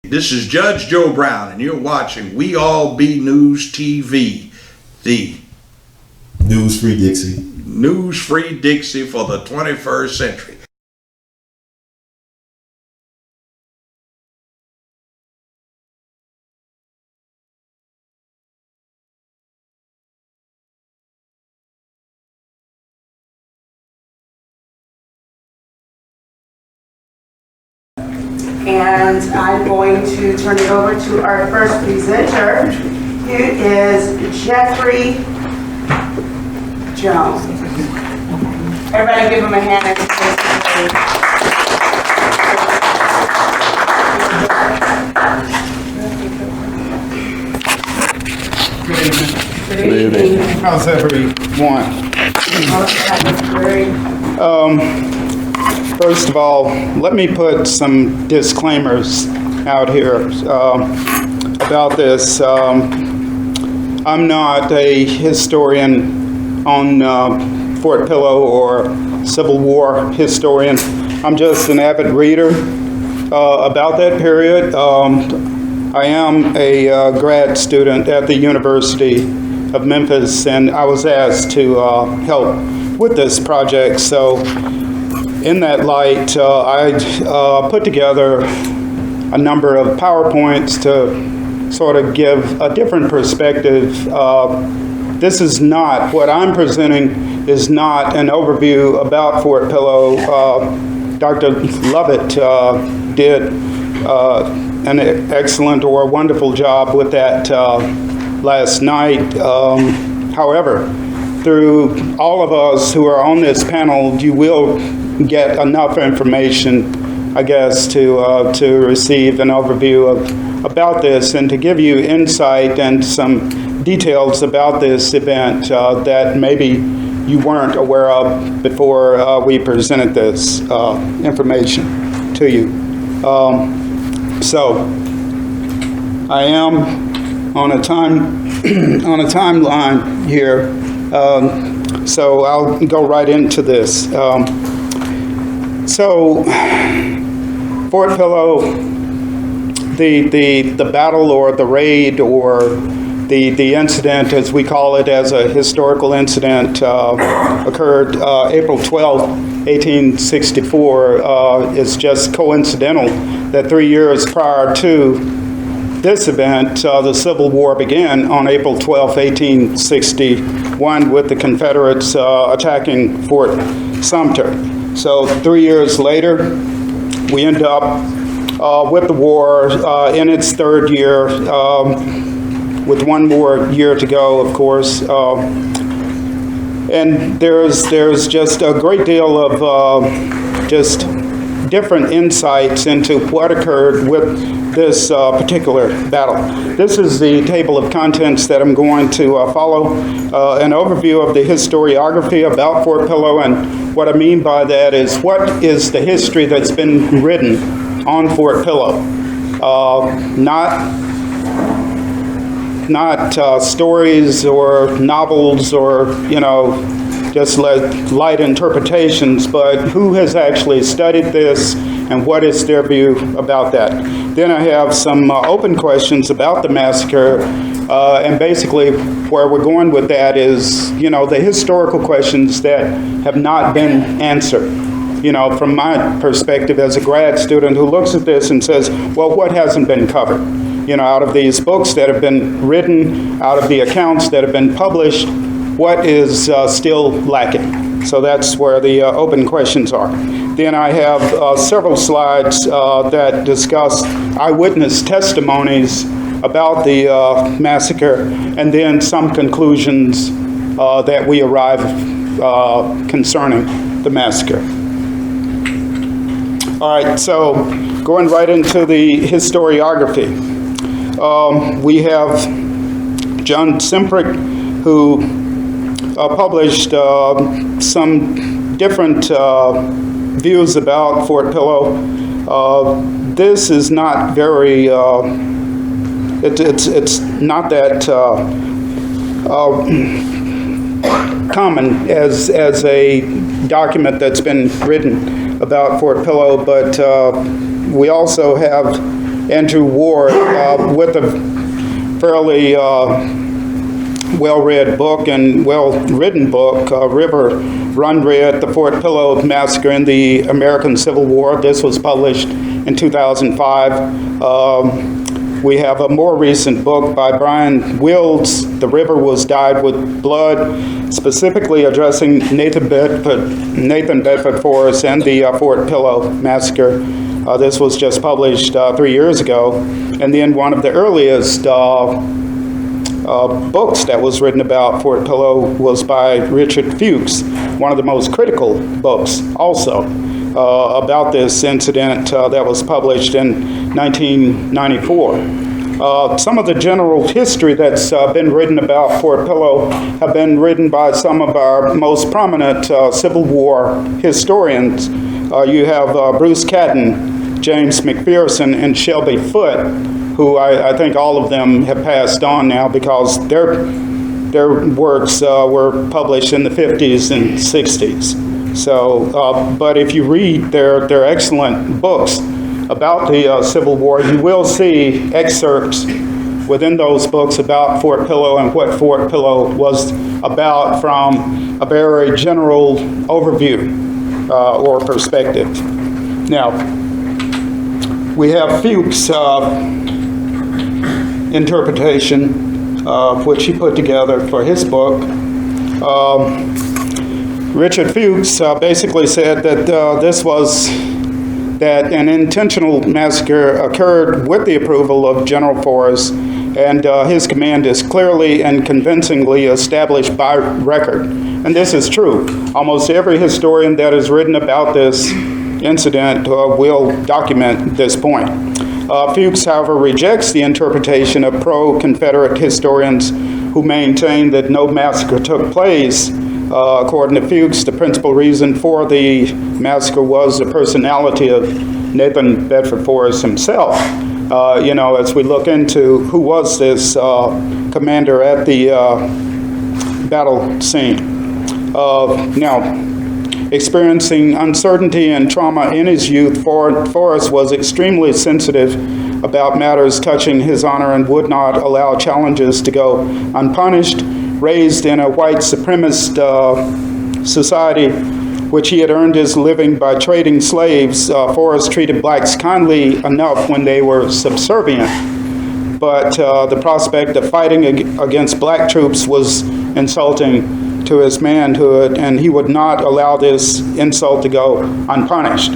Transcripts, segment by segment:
This is Judge Joe Brown, and you're watching We All Be News TV, the News-free Dixie. News-free Dixie for the 21st century. And I'm going to turn it over to our first presenter, who is JeffREy Jones. Everybody give him a hand. Good evening. How's everyone? First of all, let me put some disclaimers out here about this. I'm not a historian on Fort Pillow or Civil War historian. I'm just an avid reader about that period. I am a grad student at the University of Memphis, and I was asked to help with this project. So in that light, I put together a number of PowerPoints to sort of give a different perspective. This is not, what I'm presenting is not an overview about Fort Pillow. Dr. Lovett did an excellent or wonderful job with that last night. However, through all of us who are on this panel, you will get enough information, I guess, to receive an overview about this and to give you insight and some details about this event that maybe you weren't aware of before we presented this information to you. So I am on a timeline here, so I'll go right into this. So Fort Pillow, the battle or the raid or the incident, as we call it, as a historical incident, occurred April 12, 1864. It's just coincidental that 3 years prior to this event, the Civil War began on April 12, 1861, with the Confederates attacking Fort Sumter. So 3 years later, we end up with the war in its third year, with one more year to go, of course. And there's just a great deal of just different insights into what occurred with this particular battle. This is the table of contents that I'm going to follow, an overview of the historiography about Fort Pillow, and what I mean by that is what is the history that's been written on Fort Pillow, not stories or novels or, just light interpretations, but who has actually studied this and what is their view about that. Then I have some open questions about the massacre, and basically where we're going with that is, the historical questions that have not been answered. From my perspective as a grad student who looks at this and says, well, what hasn't been covered? Out of these books that have been written, out of the accounts that have been published, what is still lacking? So that's where the open questions are. Then I have several slides that discuss eyewitness testimonies about the massacre, and then some conclusions that we arrive concerning the massacre. All right, so going right into the historiography. We have John Simprick, who published some different views about Fort Pillow. This is not very, it's not that common as a document that's been written about Fort Pillow, but we also have Andrew Ward with a fairly well-read book and well-written book, River Run Red, The Fort Pillow Massacre in the American Civil War. This was published in 2005. We have a more recent book by Brian Wilds, The River Was Dyed with Blood, specifically addressing Nathan Bedford Forrest and the Fort Pillow Massacre. This was just published 3 years ago. And then one of the earliest books that was written about Fort Pillow was by Richard Fuchs, one of the most critical books also about this incident that was published in 1994. Some of the general history that's been written about Fort Pillow have been written by some of our most prominent Civil War historians. You have Bruce Catton, James McPherson, and Shelby Foote, who I think all of them have passed on now because their works were published in the 50s and 60s. So, but if you read their excellent books about the Civil War, you will see excerpts within those books about Fort Pillow and what Fort Pillow was about from a very general overview or perspective. Now, we have Fuchs' interpretation, which he put together for his book. Richard Fuchs basically said that that an intentional massacre occurred with the approval of General Forrest, and his command is clearly and convincingly established by record. And this is true. Almost every historian that has written about this incident will document this point. Fuchs, however, rejects the interpretation of pro-Confederate historians who maintain that no massacre took place. According to Fuchs, the principal reason for the massacre was the personality of Nathan Bedford Forrest himself. As we look into who was this commander at the battle scene. Now, experiencing uncertainty and trauma in his youth, Forrest was extremely sensitive about matters touching his honor and would not allow challenges to go unpunished. Raised in a white supremacist society, which he had earned his living by trading slaves, Forrest treated blacks kindly enough when they were subservient. But the prospect of fighting against black troops was insulting to his manhood, and he would not allow this insult to go unpunished.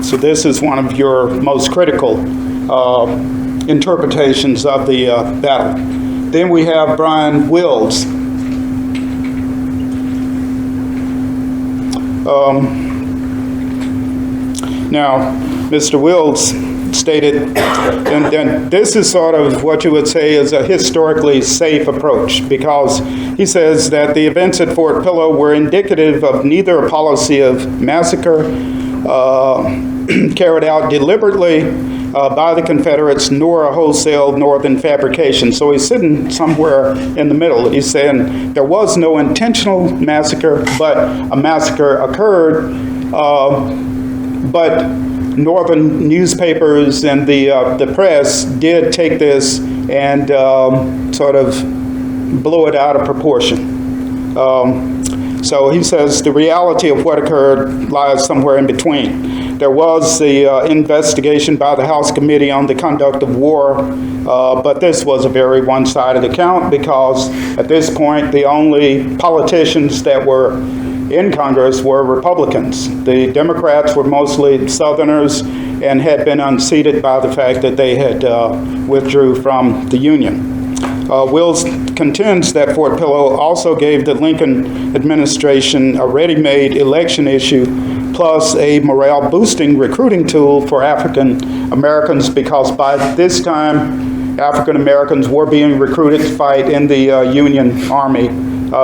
So this is one of your most critical interpretations of the battle. Then we have Brian Wilds. Now, Mr. Wilds stated, and this is sort of what you would say is a historically safe approach, because he says that the events at Fort Pillow were indicative of neither a policy of massacre carried out deliberately by the Confederates, nor a wholesale Northern fabrication. So he's sitting somewhere in the middle. He's saying there was no intentional massacre, but a massacre occurred. But Northern newspapers and the press did take this and sort of blow it out of proportion. So he says the reality of what occurred lies somewhere in between. There was the investigation by the House Committee on the Conduct of War, but this was a very one-sided account because at this point the only politicians that were in Congress were Republicans. The Democrats were mostly Southerners and had been unseated by the fact that they had withdrew from the Union. Wills contends that Fort Pillow also gave the Lincoln administration a ready-made election issue plus a morale-boosting recruiting tool for African Americans, because by this time African Americans were being recruited to fight in the Union Army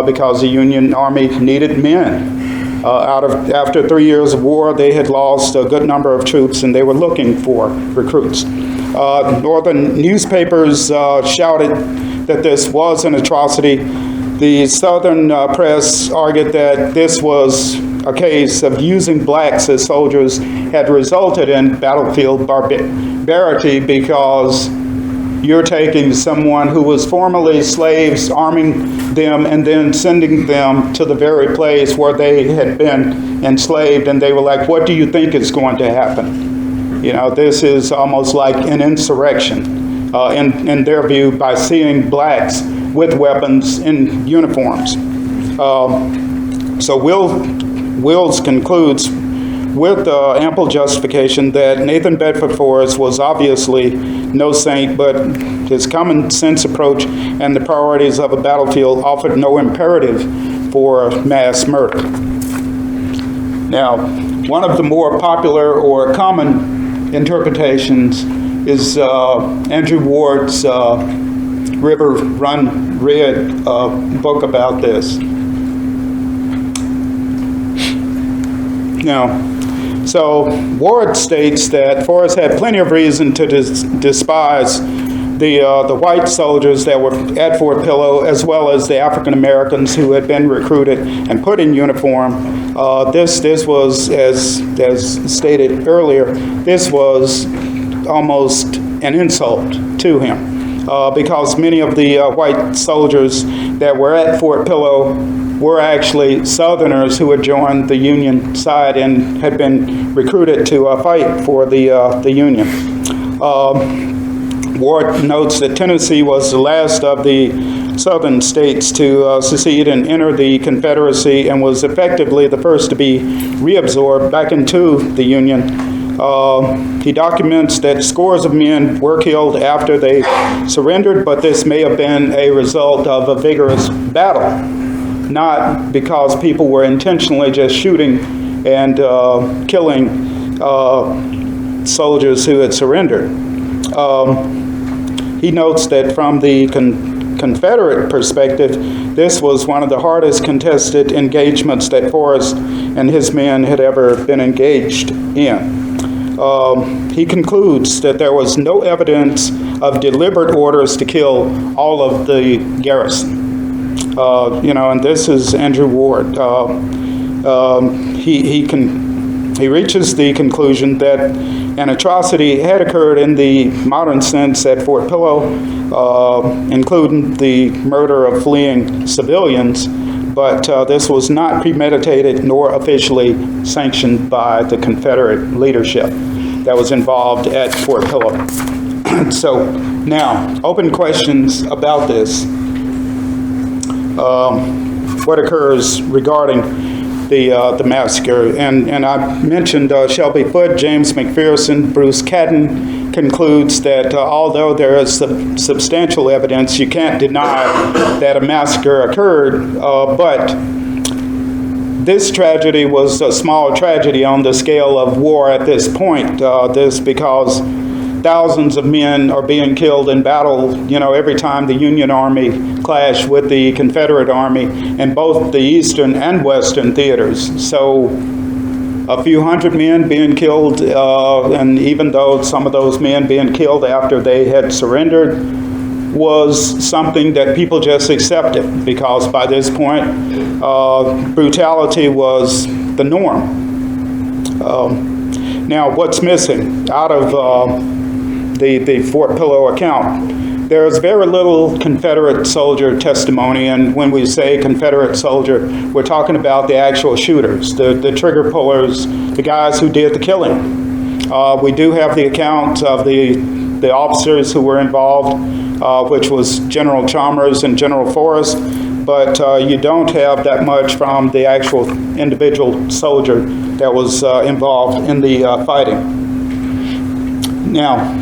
because the Union Army needed men. After 3 years of war, they had lost a good number of troops and they were looking for recruits. Northern newspapers shouted that this was an atrocity. The Southern press argued that this was a case of using blacks as soldiers had resulted in battlefield barbarity, because you're taking someone who was formerly slaves, arming them, and then sending them to the very place where they had been enslaved, and they were like, what do you think is going to happen? You know, this is almost like an insurrection, in their view, by seeing blacks with weapons in uniforms. So Wills concludes with ample justification that Nathan Bedford Forrest was obviously no saint, but his common sense approach and the priorities of a battlefield offered no imperative for mass murder. Now, one of the more popular or common interpretations is Andrew Ward's River Run Red book about this. Now, so Ward states that Forrest had plenty of reason to despise the white soldiers that were at Fort Pillow, as well as the African Americans who had been recruited and put in uniform. This was, as stated earlier, this was almost an insult to him, because many of the white soldiers that were at Fort Pillow were actually Southerners who had joined the Union side and had been recruited to fight for the Union. Ward notes that Tennessee was the last of the Southern states to secede and enter the Confederacy, and was effectively the first to be reabsorbed back into the Union. He documents that scores of men were killed after they surrendered, but this may have been a result of a vigorous battle, not because people were intentionally just shooting and killing soldiers who had surrendered. He notes that from the Confederate perspective, this was one of the hardest contested engagements that Forrest and his men had ever been engaged in. He concludes that there was no evidence of deliberate orders to kill all of the garrison. And this is Andrew Ward. He reaches the conclusion that an atrocity had occurred in the modern sense at Fort Pillow, including the murder of fleeing civilians, but this was not premeditated nor officially sanctioned by the Confederate leadership that was involved at Fort Pillow. So now, open questions about this. What occurs regarding the massacre? And I mentioned Shelby Foote, James McPherson, Bruce Catton concludes that although there is substantial evidence, you can't deny that a massacre occurred, but this tragedy was a small tragedy on the scale of war at this point. This because thousands of men are being killed in battle, every time the Union Army clashed with the Confederate Army in both the Eastern and Western theaters. So a few hundred men being killed, and even though some of those men being killed after they had surrendered was something that people just accepted, because by this point, brutality was the norm. Now, what's missing out of the Fort Pillow account? There's very little Confederate soldier testimony, and when we say Confederate soldier, we're talking about the actual shooters, the trigger pullers, the guys who did the killing. We do have the account of the officers who were involved, which was General Chalmers and General Forrest, but you don't have that much from the actual individual soldier that was involved in the fighting. Now,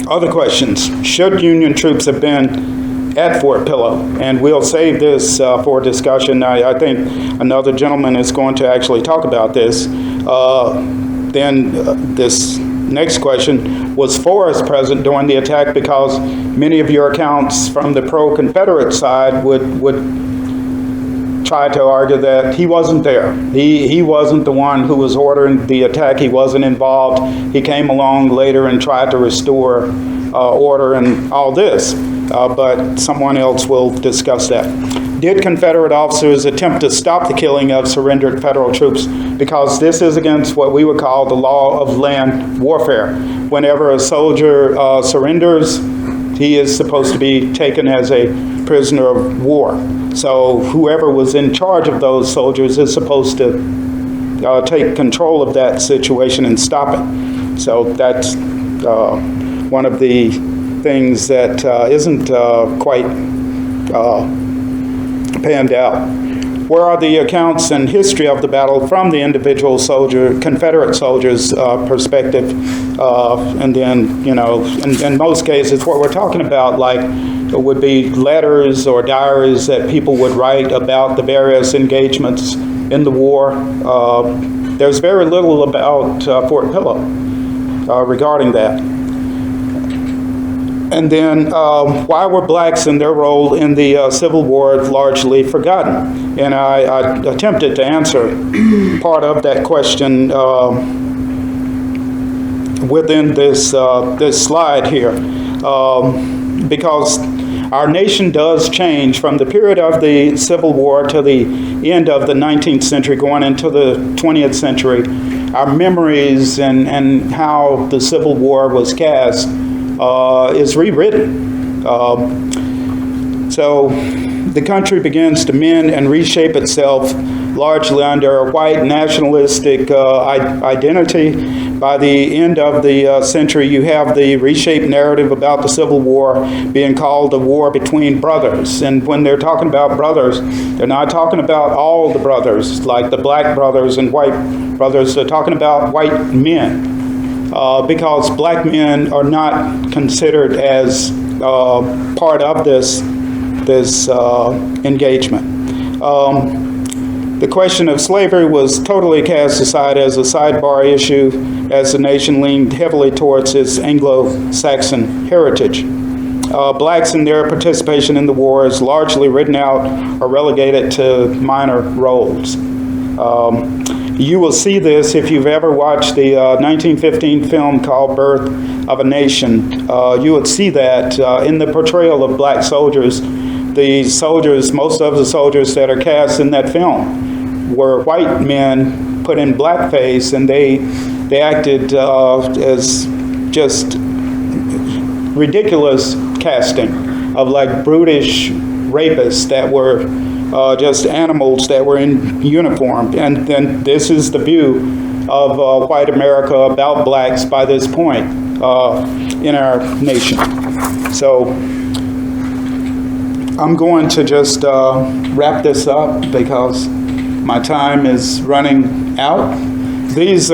other questions. Should Union troops have been at Fort Pillow? And we'll save this for discussion. I think another gentleman is going to actually talk about this. Then this next question, was Forrest present during the attack? Because many of your accounts from the pro-Confederate side would try to argue that he wasn't there. He wasn't the one who was ordering the attack. He wasn't involved. He came along later and tried to restore order and all this, but someone else will discuss that. did Confederate officers attempt to stop the killing of surrendered federal troops? Because this is against what we would call the law of land warfare. Whenever a soldier surrenders, he is supposed to be taken as a prisoner of war. So whoever was in charge of those soldiers is supposed to take control of that situation and stop it. So that's one of the things that isn't quite panned out. Where are the accounts and history of the battle from the individual soldier, Confederate soldiers' perspective? And then, you know, in most cases, what we're talking about, like, would be letters or diaries that people would write about the various engagements in the war. There's very little about Fort Pillow regarding that. And then, why were blacks and their role in the Civil War largely forgotten? And I attempted to answer part of that question within this slide here, because our nation does change from the period of the Civil War to the end of the 19th century, going into the 20th century. Our memories and how the Civil War was cast is rewritten. So the country begins to mend and reshape itself largely under a white nationalistic identity. By the end of the century, you have the reshaped narrative about the Civil War being called a war between brothers. And when they're talking about brothers, they're not talking about all the brothers, like the black brothers and white brothers. They're talking about white men. Because black men are not considered as part of this engagement. The question of slavery was totally cast aside as a sidebar issue as the nation leaned heavily towards its Anglo-Saxon heritage. Blacks and their participation in the war is largely written out or relegated to minor roles. You will see this if you've ever watched the 1915 film called Birth of a Nation. You would see that in the portrayal of black soldiers, most of the soldiers that are cast in that film were white men put in blackface, and they acted as just ridiculous casting of like brutish rapists that were just animals that were in uniform. And then this is the view of white America about blacks by this point in our nation. So I'm going to just wrap this up because my time is running out. This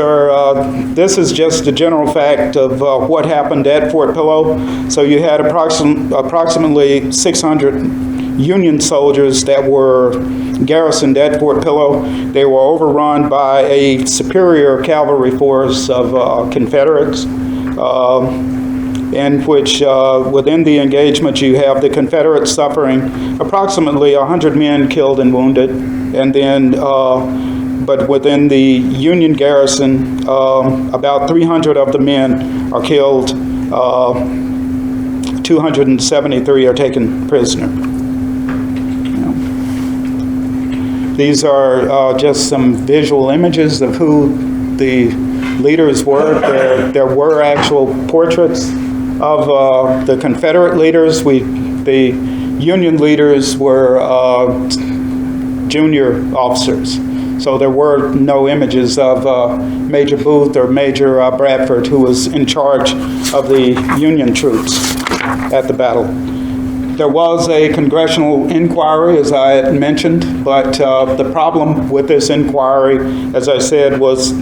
is just the general fact of what happened at Fort Pillow. So you had approximately 600 Union soldiers that were garrisoned at Fort Pillow. They were overrun by a superior cavalry force of Confederates, in which within the engagement you have the Confederates suffering approximately 100 men killed and wounded, and then but within the Union garrison, about 300 of the men are killed, 273 are taken prisoner. These are just some visual images of who the leaders were. There were actual portraits of the Confederate leaders. The Union leaders were junior officers. So there were no images of Major Booth or Major Bradford, who was in charge of the Union troops at the battle. There was a congressional inquiry, as I had mentioned, but the problem with this inquiry, as I said, was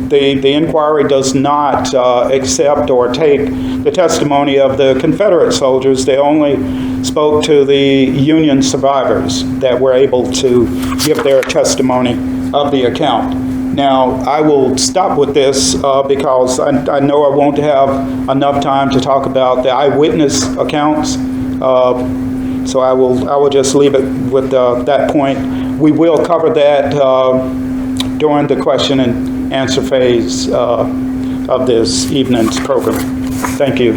the inquiry does not accept or take the testimony of the Confederate soldiers. They only spoke to the Union survivors that were able to give their testimony of the account. Now, I will stop with this because I know I won't have enough time to talk about the eyewitness accounts. So I will just leave it with that point. We will cover that during the question and answer phase of this evening's program. Thank you.